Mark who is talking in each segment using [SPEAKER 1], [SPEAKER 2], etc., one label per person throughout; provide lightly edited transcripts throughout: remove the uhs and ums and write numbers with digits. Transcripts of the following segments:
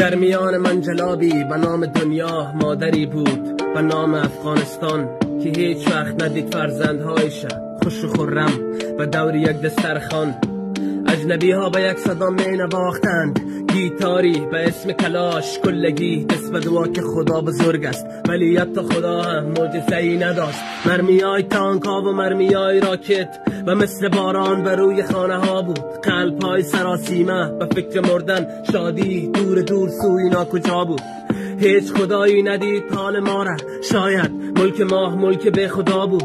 [SPEAKER 1] در میان منجلابی به نام دنیا مادری بود به نام افغانستان که هیچ وقت ندید فرزندهایش خوش و خرم به دور یک دسترخوان. اجنبی ها به یک صدا می نواختند گیتاری به اسم کلاش کلگی، دست به دعا که خدا بزرگ است ولی حتی خدا هم معجزه‌ای نداشت. مرمیای تانکا و مرمیای راکت و مثل باران بر روی خانه ها بود. قلب های سراسیمه به فکر مردن، شادی دور دور سوی ناکجا بود. هیچ خدایی ندید حال ما را، شاید ملک ما ملک به خدا بود.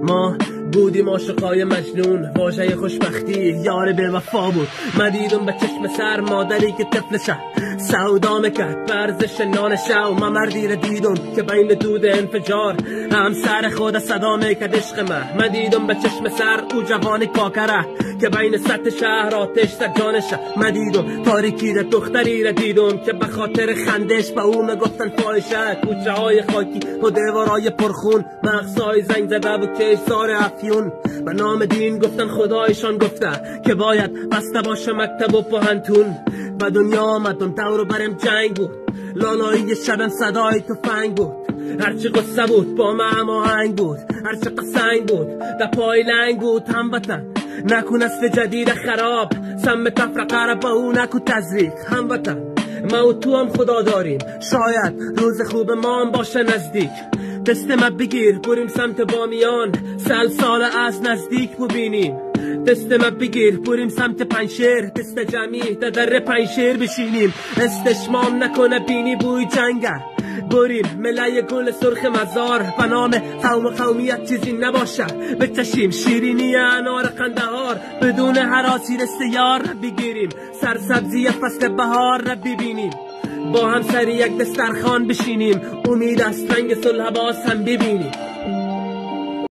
[SPEAKER 1] ما بودیم عاشقای مجنون، واژه خوشبختی یار به وفا بود. مدیدم به چشم سر مادری که طفلشه سودا میکرد ورزش نانشه، و من مردی را دیدم که بین دود انفجار همسر خود صدا میکرد عشق من. مدیدم به چشم سر او جوانی کاکره که بین سطح شهر آتش در جانشه. مدیدم تاریکی را دختری را دیدم که به خاطر خندش به او میگفتن فاحشه. کوچه های خاکی و دیوارای پرخون، مغزهای زنگ زده و کیسار افیون. به نام دین گفتن خدایشان گفته که باید بسته باشه مکتب و پوهنتون. به دنیا آمدم دور برم جنگ بود، لالایی شبم صدای تفنگ بود. هرچی قصه بود با من هماهنگ بود، هرچی قسنگ بود در پای لنگ بود. هموطن نکن نسل جدید خراب، سم تفرقه را با او نکن تزریق. هموطن ما و تو هم خدا داریم، شاید روز خوب ما هم باشه نزدیک. دست ما بگیر بریم سمت بامیان، سال از نزدیک ببینیم. دست ما بگیر بریم سمت پنشیر، دست جمعی در پنشیر بشینیم. استشمام نکنه بینی بوی جنگه، بریم ملای گل سرخ مزار. به نام قوم و قومیت چیزی نباشه، بچشیم شیرینی انار قندهار. بدون هراسی دست یار بگیریم، سرسبزی فصل بهار را ببینیم. با هم سر یک دسترخوان بشینیم، امید از رنگ صلح باز هم ببینیم.